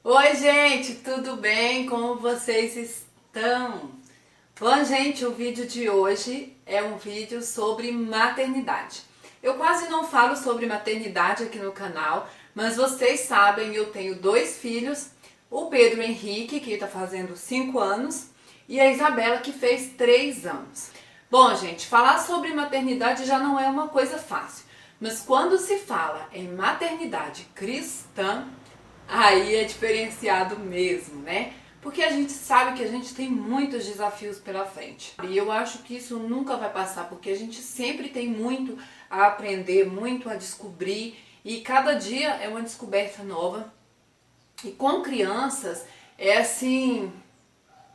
Oi, gente, tudo bem? Como vocês estão? Bom, gente, o vídeo de hoje é um vídeo sobre maternidade. Eu quase não falo sobre maternidade aqui no canal, mas vocês sabem, eu tenho dois filhos, o Pedro Henrique, que está fazendo 5 anos, e a Isabela, que fez 3 anos. Bom, gente, falar sobre maternidade já não é uma coisa fácil, mas quando se fala em maternidade cristã, aí é diferenciado mesmo, né? Porque a gente sabe que a gente tem muitos desafios pela frente. E eu acho que isso nunca vai passar, porque a gente sempre tem muito a aprender, muito a descobrir, e cada dia é uma descoberta nova. E com crianças é assim,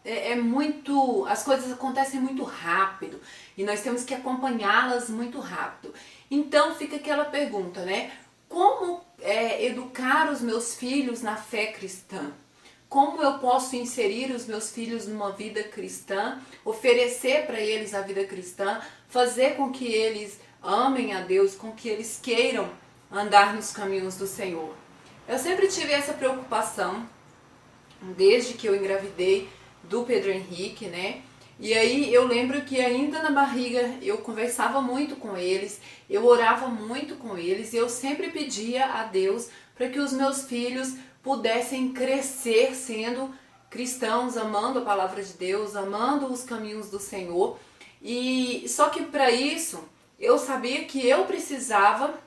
é muito, as coisas acontecem muito rápido e nós temos que acompanhá-las muito rápido. Então fica aquela pergunta, né? Como educar os meus filhos na fé cristã? Como eu posso inserir os meus filhos numa vida cristã, oferecer para eles a vida cristã, fazer com que eles amem a Deus, com que eles queiram andar nos caminhos do Senhor? Eu sempre tive essa preocupação desde que eu engravidei do Pedro Henrique, né? E aí eu lembro que ainda na barriga eu conversava muito com eles, eu orava muito com eles e eu sempre pedia a Deus para que os meus filhos pudessem crescer sendo cristãos, amando a palavra de Deus, amando os caminhos do Senhor. E só que para isso eu sabia que eu precisava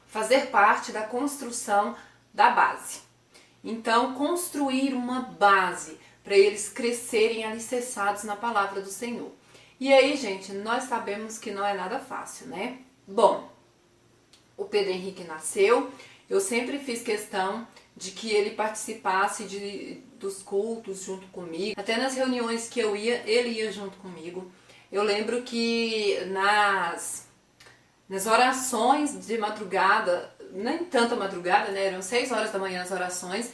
fazer parte da construção da base. Então, construir uma base para eles crescerem alicerçados na palavra do Senhor. E aí, gente, nós sabemos que não é nada fácil, né? Bom, o Pedro Henrique nasceu, eu sempre fiz questão de que ele participasse dos cultos junto comigo. Até nas reuniões que eu ia, ele ia junto comigo. Eu lembro que nas orações de madrugada, nem tanta madrugada, né? Eram 6 horas da manhã as orações,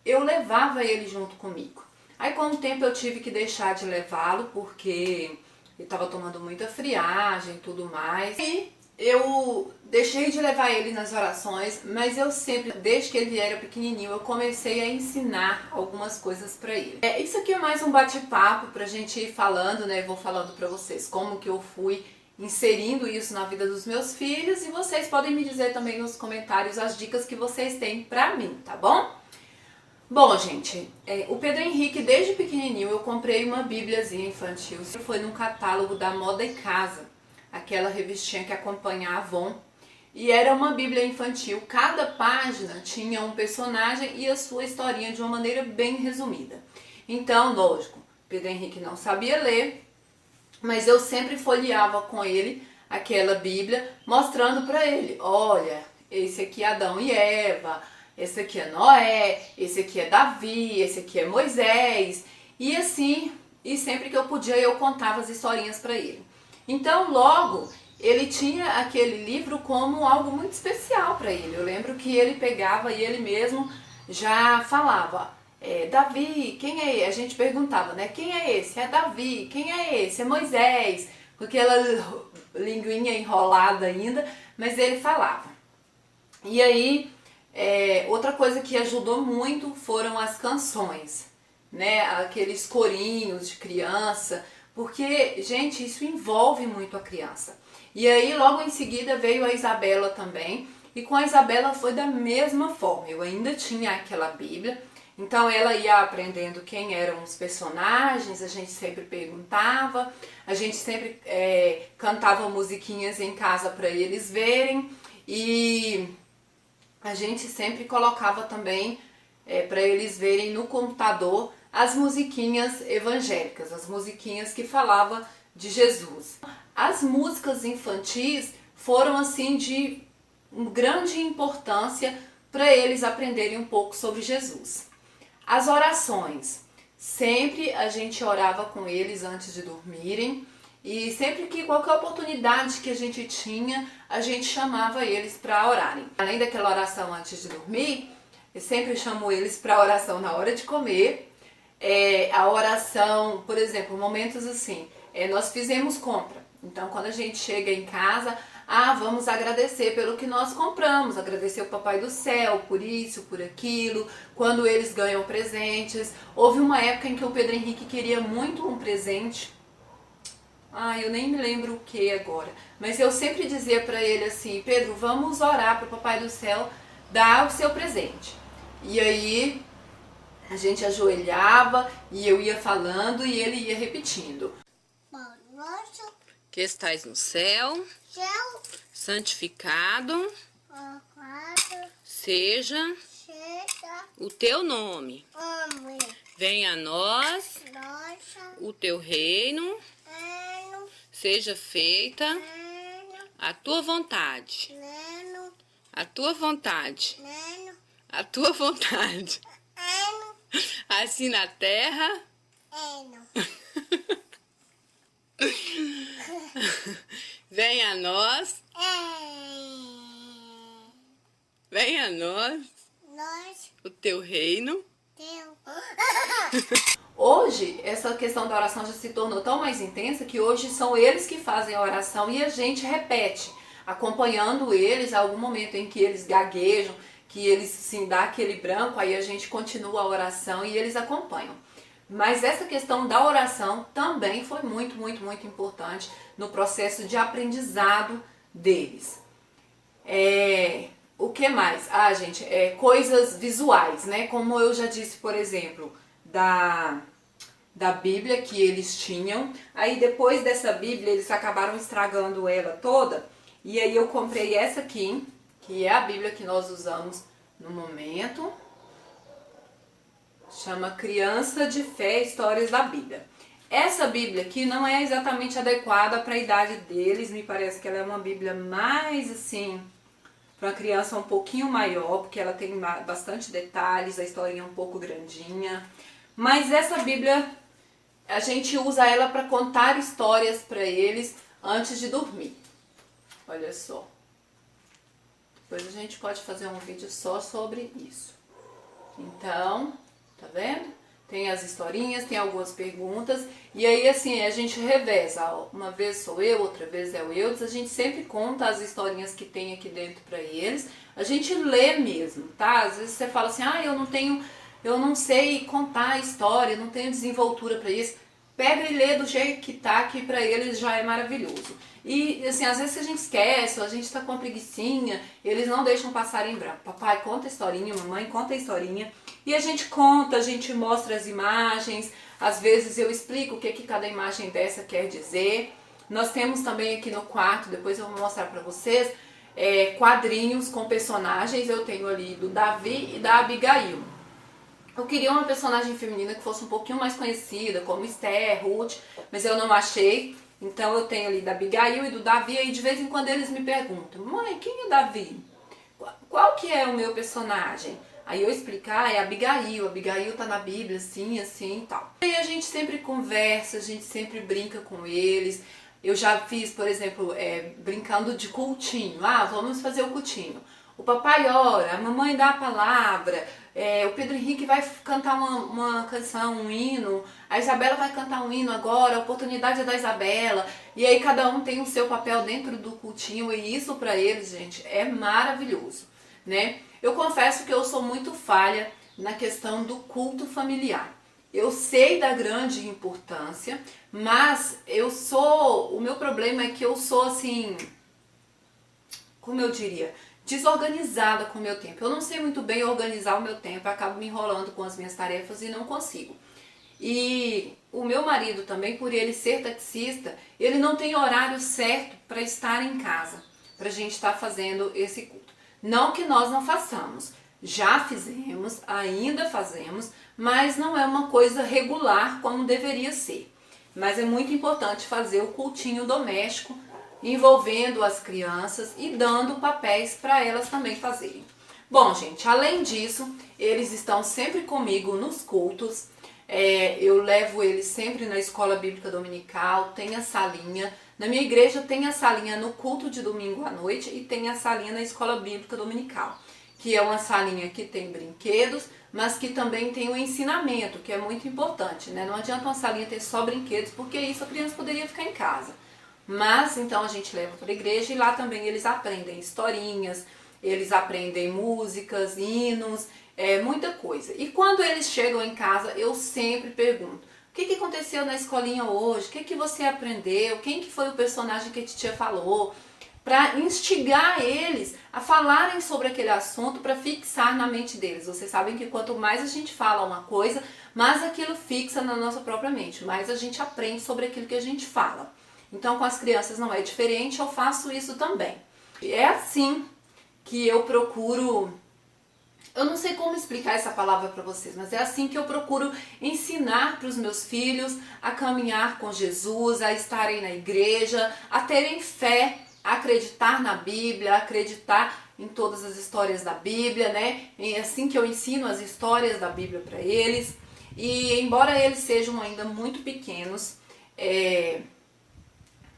eu levava ele junto comigo. Aí com o tempo eu tive que deixar de levá-lo porque ele estava tomando muita friagem e tudo mais. E eu deixei de levar ele nas orações, mas eu sempre, desde que ele era pequenininho, eu comecei a ensinar algumas coisas para ele. Isso aqui é mais um bate-papo pra gente ir falando, né? Eu vou falando pra vocês como que eu fui inserindo isso na vida dos meus filhos e vocês podem me dizer também nos comentários as dicas que vocês têm pra mim, tá bom? Bom, gente, o Pedro Henrique, desde pequenininho, eu comprei uma bíbliazinha infantil. Foi num catálogo da Moda e Casa, aquela revistinha que acompanha a Avon. E era uma bíblia infantil. Cada página tinha um personagem e a sua historinha de uma maneira bem resumida. Então, lógico, Pedro Henrique não sabia ler, mas eu sempre folheava com ele aquela bíblia, mostrando para ele, olha, esse aqui é Adão e Eva, esse aqui é Noé, esse aqui é Davi, esse aqui é Moisés. E assim, e sempre que eu podia eu contava as historinhas para ele. Então logo ele tinha aquele livro como algo muito especial para ele. Eu lembro que ele pegava e ele mesmo já falava, Davi, quem é esse? A gente perguntava, né? Quem é esse? É Davi. Quem é esse? É Moisés. Com aquela linguinha enrolada ainda, mas ele falava. E aí, outra coisa que ajudou muito foram as canções, né? Aqueles corinhos de criança, porque, gente, isso envolve muito a criança. E aí, logo em seguida, veio a Isabela também, e com a Isabela foi da mesma forma. Eu ainda tinha aquela Bíblia, então ela ia aprendendo quem eram os personagens, a gente sempre perguntava, a gente sempre cantava musiquinhas em casa para eles verem, e a gente sempre colocava também para eles verem no computador as musiquinhas evangélicas, as musiquinhas que falavam de Jesus. As músicas infantis foram assim de grande importância para eles aprenderem um pouco sobre Jesus. As orações, sempre a gente orava com eles antes de dormirem e sempre que qualquer oportunidade que a gente tinha, a gente chamava eles para orarem. Além daquela oração antes de dormir, eu sempre chamo eles para oração na hora de comer. A oração, por exemplo, momentos assim, nós fizemos compra. Então, quando a gente chega em casa, Ah, vamos agradecer pelo que nós compramos, agradecer o Papai do Céu por isso, por aquilo, quando eles ganham presentes. Houve uma época em que o Pedro Henrique queria muito um presente. Ah, eu nem me lembro o que agora. Mas eu sempre dizia pra ele assim, Pedro, vamos orar pro Papai do Céu dar o seu presente. E aí a gente ajoelhava e eu ia falando e ele ia repetindo. Nosso Que estais no céu, céu, santificado quatro, seja seja, o teu nome. homem, Venha a nós nossa, o teu reino, ano, seja feita ano, a tua vontade. ano, A tua vontade. ano, A tua vontade. ano, Assim na terra. ano. Venha a nós. Venha a nós Nós, o teu reino. teu. Hoje, essa questão da oração já se tornou tão mais intensa que hoje são eles que fazem a oração e a gente repete, acompanhando eles a algum momento em que eles gaguejam, que eles sim dá aquele branco, aí a gente continua a oração e eles acompanham. Mas essa questão da oração também foi muito, muito, muito importante no processo de aprendizado deles. O que mais? Ah, gente, coisas visuais, né? Como eu já disse, por exemplo, da Bíblia que eles tinham. Aí depois dessa Bíblia eles acabaram estragando ela toda. E aí eu comprei essa aqui, que é a Bíblia que nós usamos no momento. Chama Criança de Fé, Histórias da Bíblia. Essa Bíblia aqui não é exatamente adequada para a idade deles. Me parece que ela é uma Bíblia mais assim, para uma criança um pouquinho maior, porque ela tem bastante detalhes, a historinha é um pouco grandinha. Mas essa Bíblia, a gente usa ela para contar histórias para eles antes de dormir. Olha só. Depois a gente pode fazer um vídeo só sobre isso. Então, tá vendo? Tem as historinhas, tem algumas perguntas. E aí, assim, a gente reveza. Uma vez sou eu, outra vez é o Eudes. A gente sempre conta as historinhas que tem aqui dentro pra eles. A gente lê mesmo, tá? Às vezes você fala assim, eu não sei contar a história, não tenho desenvoltura pra isso. Pega e lê do jeito que tá, que pra eles já é maravilhoso. E, assim, às vezes a gente esquece, a gente tá com uma preguicinha, eles não deixam passar em branco. Papai, conta a historinha, mamãe, conta a historinha. E a gente conta, a gente mostra as imagens, às vezes eu explico o que cada imagem dessa quer dizer. Nós temos também aqui no quarto, depois eu vou mostrar pra vocês, quadrinhos com personagens. Eu tenho ali do Davi e da Abigail. Eu queria uma personagem feminina que fosse um pouquinho mais conhecida, como Esther, Ruth, mas eu não achei. Então eu tenho ali da Abigail e do Davi, e de vez em quando eles me perguntam, mãe, quem é Davi? Qual que é o meu personagem? Aí eu explico, é Abigail tá na Bíblia, assim, assim e tal. Aí a gente sempre conversa, a gente sempre brinca com eles. Eu já fiz, por exemplo, brincando de cultinho. Ah, vamos fazer o cultinho. O papai ora, a mamãe dá a palavra, o Pedro Henrique vai cantar uma canção, um hino, a Isabela vai cantar um hino agora, a oportunidade é da Isabela. E aí cada um tem o seu papel dentro do cultinho e isso pra eles, gente, é maravilhoso, né? Eu confesso que eu sou muito falha na questão do culto familiar. Eu sei da grande importância, mas o meu problema é que eu sou assim, como eu diria, desorganizada com o meu tempo. Eu não sei muito bem organizar o meu tempo, eu acabo me enrolando com as minhas tarefas e não consigo. E o meu marido também, por ele ser taxista, ele não tem horário certo para estar em casa, para a gente estar fazendo esse culto. Não que nós não façamos, já fizemos, ainda fazemos, mas não é uma coisa regular como deveria ser. Mas é muito importante fazer o cultinho doméstico, envolvendo as crianças e dando papéis para elas também fazerem. Bom, gente, além disso, eles estão sempre comigo nos cultos. Eu levo eles sempre na escola bíblica dominical, tem a salinha. Na minha igreja tem a salinha no culto de domingo à noite e tem a salinha na escola bíblica dominical, que é uma salinha que tem brinquedos, mas que também tem o ensinamento, que é muito importante, né? Não adianta uma salinha ter só brinquedos, porque isso a criança poderia ficar em casa. Mas então a gente leva para a igreja e lá também eles aprendem historinhas, eles aprendem músicas, hinos, muita coisa. E quando eles chegam em casa, eu sempre pergunto: o que aconteceu na escolinha hoje? O que você aprendeu? Quem que foi o personagem que a titia falou? Para instigar eles a falarem sobre aquele assunto, para fixar na mente deles. Vocês sabem que quanto mais a gente fala uma coisa, mais aquilo fixa na nossa própria mente, mais a gente aprende sobre aquilo que a gente fala. Então com as crianças não é diferente, eu faço isso também. É assim que eu procuro, eu não sei como explicar essa palavra para vocês, mas é assim que eu procuro ensinar para os meus filhos a caminhar com Jesus, a estarem na igreja, a terem fé, a acreditar na Bíblia, a acreditar em todas as histórias da Bíblia, né? É assim que eu ensino as histórias da Bíblia para eles. E embora eles sejam ainda muito pequenos,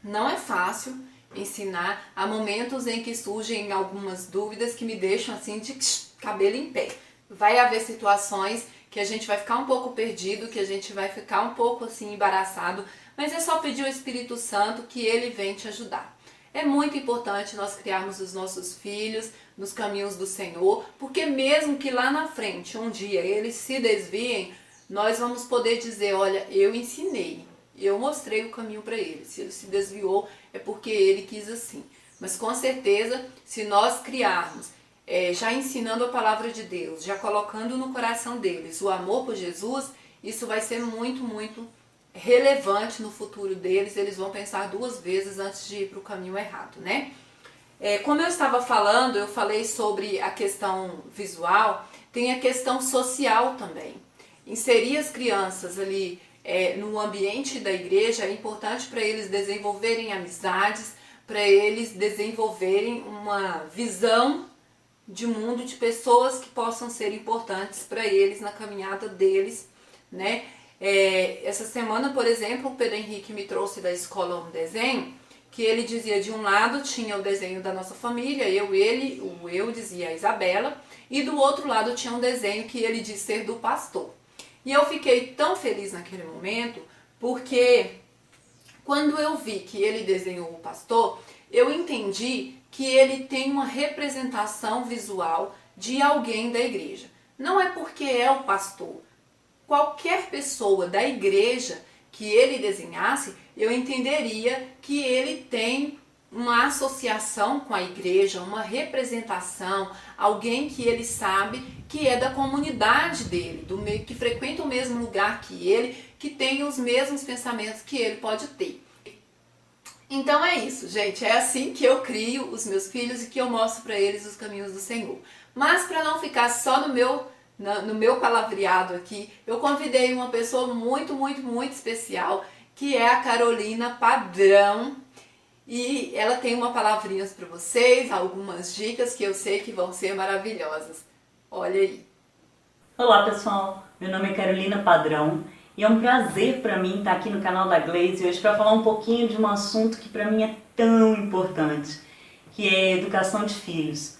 não é fácil ensinar. Há momentos em que surgem algumas dúvidas que me deixam assim de cabelo em pé. Vai haver situações que a gente vai ficar um pouco perdido, que a gente vai ficar um pouco assim embaraçado, mas é só pedir ao Espírito Santo que ele vem te ajudar. É muito importante nós criarmos os nossos filhos nos caminhos do Senhor, porque mesmo que lá na frente, um dia, eles se desviem, nós vamos poder dizer: olha, eu ensinei, eu mostrei o caminho para ele. Se ele se desviou, é porque ele quis assim. Mas com certeza, se nós criarmos, já ensinando a palavra de Deus, já colocando no coração deles o amor por Jesus, isso vai ser muito, muito relevante no futuro deles. Eles vão pensar duas vezes antes de ir para o caminho errado, né? Como eu estava falando, eu falei sobre a questão visual, tem a questão social também. Inserir as crianças ali no ambiente da igreja é importante para eles desenvolverem amizades, para eles desenvolverem uma visão de mundo, de pessoas que possam ser importantes para eles na caminhada deles, né? Essa semana, por exemplo, o Pedro Henrique me trouxe da escola um desenho que ele dizia: de um lado tinha o desenho da nossa família, eu dizia a Isabela, e do outro lado tinha um desenho que ele disse ser do pastor. E eu fiquei tão feliz naquele momento, porque quando eu vi que ele desenhou o pastor, eu entendi que ele tem uma representação visual de alguém da igreja. Não é porque é o pastor. Qualquer pessoa da igreja que ele desenhasse, eu entenderia que ele tem uma associação com a igreja, uma representação, alguém que ele sabe que é da comunidade dele, que frequenta o mesmo lugar que ele, que tem os mesmos pensamentos que ele pode ter. Então é isso, gente, é assim que eu crio os meus filhos e que eu mostro para eles os caminhos do Senhor. Mas para não ficar só no meu palavreado aqui, eu convidei uma pessoa muito, muito, muito especial, que é a Carolina Padrão. E ela tem uma palavrinha para vocês, algumas dicas que eu sei que vão ser maravilhosas. Olha aí. Olá pessoal, meu nome é Carolina Padrão e é um prazer para mim estar aqui no canal da Glaze hoje para falar um pouquinho de um assunto que para mim é tão importante, que é a educação de filhos.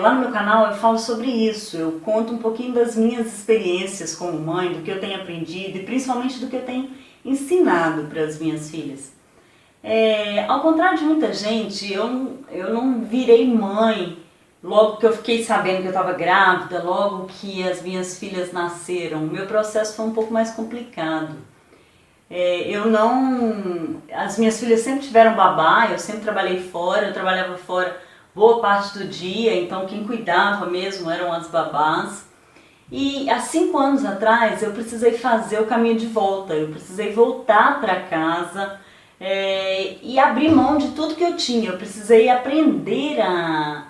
Lá no meu canal eu falo sobre isso, eu conto um pouquinho das minhas experiências como mãe, do que eu tenho aprendido e principalmente do que eu tenho ensinado para as minhas filhas. Ao contrário de muita gente, eu não virei mãe logo que eu fiquei sabendo que eu estava grávida, logo que as minhas filhas nasceram. O meu processo foi um pouco mais complicado. As minhas filhas sempre tiveram babá, eu sempre trabalhei fora, eu trabalhava fora boa parte do dia, então quem cuidava mesmo eram as babás. E há 5 anos atrás eu precisei fazer o caminho de volta, eu precisei voltar para casa e abrir mão de tudo que eu tinha. Eu precisei aprender a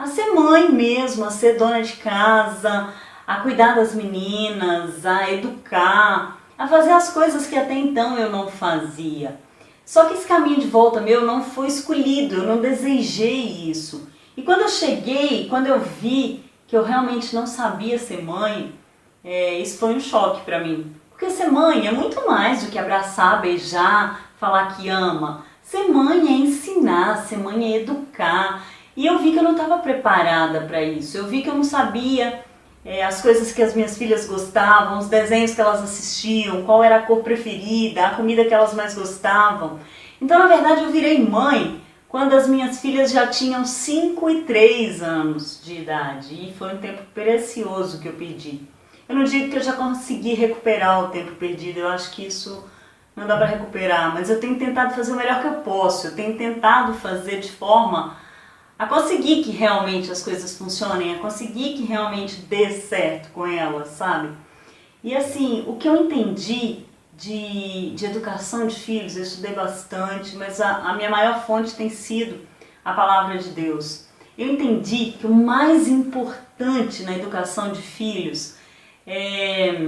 ser mãe mesmo, a ser dona de casa, a cuidar das meninas, a educar, a fazer as coisas que até então eu não fazia. Só que esse caminho de volta meu não foi escolhido, eu não desejei isso. E quando eu cheguei, quando eu vi que eu realmente não sabia ser mãe, isso foi um choque para mim. Porque ser mãe é muito mais do que abraçar, beijar, falar que ama. Ser mãe é ensinar, ser mãe é educar. E eu vi que eu não estava preparada para isso, eu vi que eu não sabia as coisas que as minhas filhas gostavam, os desenhos que elas assistiam, qual era a cor preferida, a comida que elas mais gostavam. Então, na verdade, eu virei mãe quando as minhas filhas já tinham 5 e 3 anos de idade. E foi um tempo precioso que eu perdi. Eu não digo que eu já consegui recuperar o tempo perdido, eu acho que isso não dá para recuperar, mas eu tenho tentado fazer o melhor que eu posso. Eu tenho tentado fazer de forma a conseguir que realmente as coisas funcionem, a conseguir que realmente dê certo com elas, sabe? E assim, o que eu entendi de educação de filhos, eu estudei bastante, mas a minha maior fonte tem sido a palavra de Deus. Eu entendi que o mais importante na educação de filhos é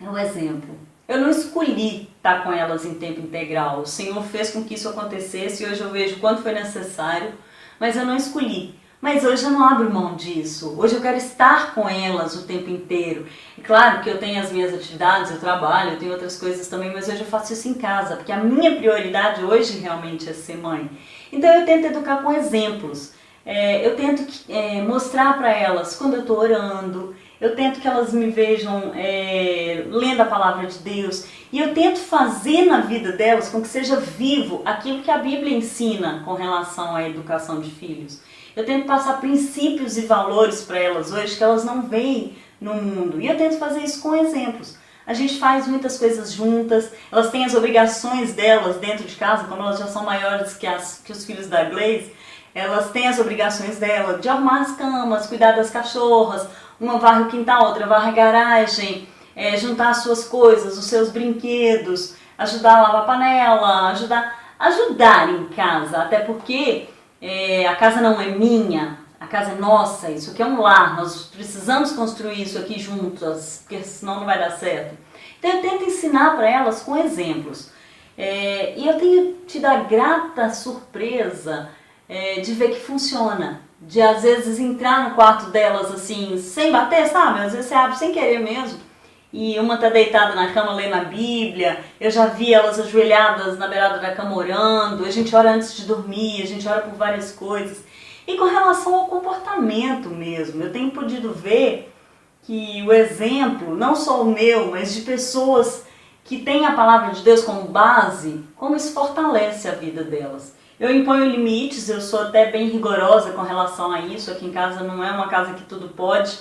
o exemplo. Eu não escolhi estar com elas em tempo integral. O Senhor fez com que isso acontecesse e hoje eu vejo quanto foi necessário, mas eu não escolhi. Mas hoje eu não abro mão disso. Hoje eu quero estar com elas o tempo inteiro. E claro que eu tenho as minhas atividades, eu trabalho, eu tenho outras coisas também, mas hoje eu faço isso em casa, porque a minha prioridade hoje realmente é ser mãe. Então eu tento educar com exemplos. Eu tento mostrar para elas quando eu estou orando, eu tento que elas me vejam lendo a palavra de Deus e eu tento fazer na vida delas com que seja vivo aquilo que a Bíblia ensina com relação à educação de filhos. Eu tento passar princípios e valores para elas hoje que elas não veem no mundo e eu tento fazer isso com exemplos. A gente faz muitas coisas juntas, elas têm as obrigações delas dentro de casa, como elas já são maiores que os filhos da Glaze, elas têm as obrigações delas de arrumar as camas, cuidar das cachorras, uma varre o quintal, outra varre a garagem, juntar as suas coisas, os seus brinquedos, ajudar a lavar a panela, ajudar em casa, até porque a casa não é minha, a casa é nossa, isso aqui é um lar, nós precisamos construir isso aqui juntas, porque senão não vai dar certo. Então eu tento ensinar para elas com exemplos. E eu tenho tido a grata surpresa de ver que funciona. De às vezes entrar no quarto delas assim, sem bater, sabe? Às vezes você abre sem querer mesmo. E uma tá deitada na cama lendo a Bíblia. Eu já vi elas ajoelhadas na beirada da cama orando. A gente ora antes de dormir, a gente ora por várias coisas. E com relação ao comportamento mesmo, eu tenho podido ver que o exemplo, não só o meu, mas de pessoas que têm a palavra de Deus como base, como isso fortalece a vida delas. Eu imponho limites, eu sou até bem rigorosa com relação a isso. Aqui em casa não é uma casa que tudo pode.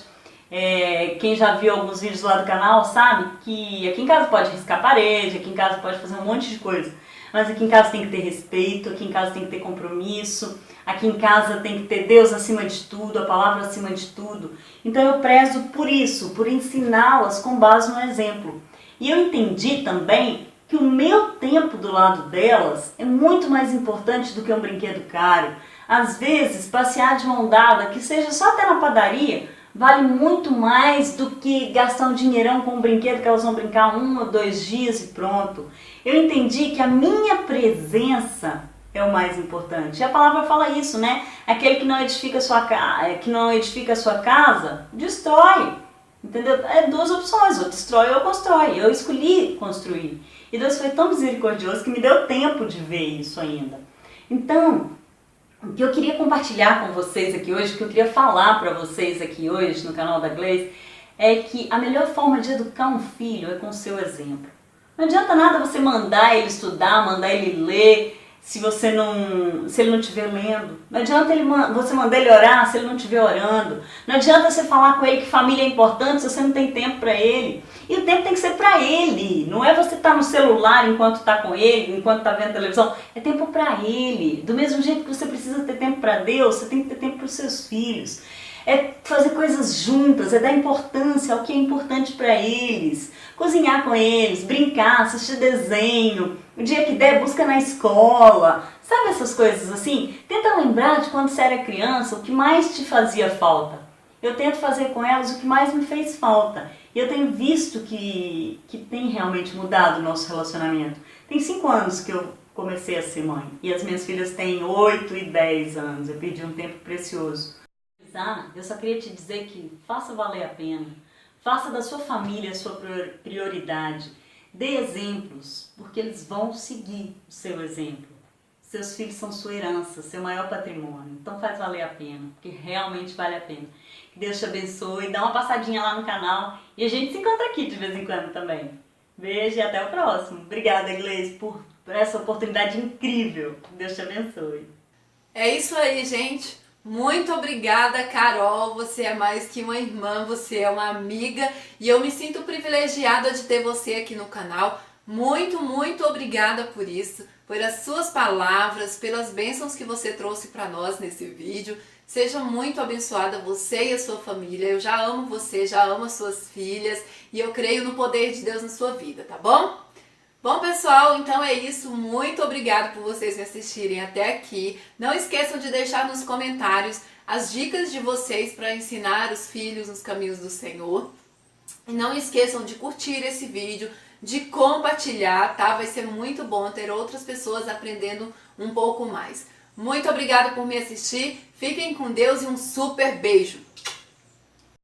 Quem já viu alguns vídeos lá do canal sabe que aqui em casa pode riscar a parede, aqui em casa pode fazer um monte de coisa. Mas aqui em casa tem que ter respeito, aqui em casa tem que ter compromisso, aqui em casa tem que ter Deus acima de tudo, a palavra acima de tudo. Então eu prezo por isso, por ensiná-las com base no exemplo. E eu entendi também que o meu tempo do lado delas é muito mais importante do que um brinquedo caro. Às vezes, passear de mão dada, que seja só até na padaria, vale muito mais do que gastar um dinheirão com um brinquedo que elas vão brincar 1 ou 2 dias e pronto. Eu entendi que a minha presença é o mais importante. E a palavra fala isso, né? Aquele que não edifica a sua casa, destrói. Entendeu? É 2 opções, ou destrói ou constrói. Eu escolhi construir. E Deus foi tão misericordioso que me deu tempo de ver isso ainda. Então, o que eu queria compartilhar com vocês aqui hoje, o que eu queria falar para vocês aqui hoje no canal da Glaze, é que a melhor forma de educar um filho é com o seu exemplo. Não adianta nada você mandar ele estudar, mandar ele ler, se ele não estiver lendo. Não adianta você mandar ele orar se ele não estiver orando. Não adianta você falar com ele que família é importante se você não tem tempo para ele. E o tempo tem que ser para ele. Não é você estar no celular enquanto está com ele, enquanto está vendo televisão. É tempo para ele. Do mesmo jeito que você precisa ter tempo para Deus, você tem que ter tempo para os seus filhos. É fazer coisas juntas, é dar importância ao que é importante para eles. Cozinhar com eles, brincar, assistir desenho. O dia que der, busca na escola. Sabe essas coisas assim? Tenta lembrar de quando você era criança, o que mais te fazia falta. Eu tento fazer com elas o que mais me fez falta. E eu tenho visto que tem realmente mudado o nosso relacionamento. Tem 5 anos que eu comecei a ser mãe. E as minhas filhas têm 8 e 10 anos. Eu perdi um tempo precioso. Eu só queria te dizer que faça valer a pena. Faça da sua família a sua prioridade. Dê exemplos, porque eles vão seguir o seu exemplo. Seus filhos são sua herança, seu maior patrimônio. Então faz valer a pena, porque realmente vale a pena. Que Deus te abençoe, dá uma passadinha lá no canal e a gente se encontra aqui de vez em quando também. Beijo e até o próximo. Obrigada, Glaze, por por essa oportunidade incrível. Deus te abençoe. É isso aí, gente. Muito obrigada, Carol. Você é mais que uma irmã, você é uma amiga e eu me sinto privilegiada de ter você aqui no canal. Muito, muito obrigada por isso, por as suas palavras, pelas bênçãos que você trouxe para nós nesse vídeo. Seja muito abençoada você e a sua família. Eu já amo você, já amo as suas filhas e eu creio no poder de Deus na sua vida, tá bom? Bom, pessoal, então é isso. Muito obrigada por vocês me assistirem até aqui. Não esqueçam de deixar nos comentários as dicas de vocês para ensinar os filhos nos caminhos do Senhor. E não esqueçam de curtir esse vídeo, de compartilhar, tá? Vai ser muito bom ter outras pessoas aprendendo um pouco mais. Muito obrigada por me assistir. Fiquem com Deus e um super beijo!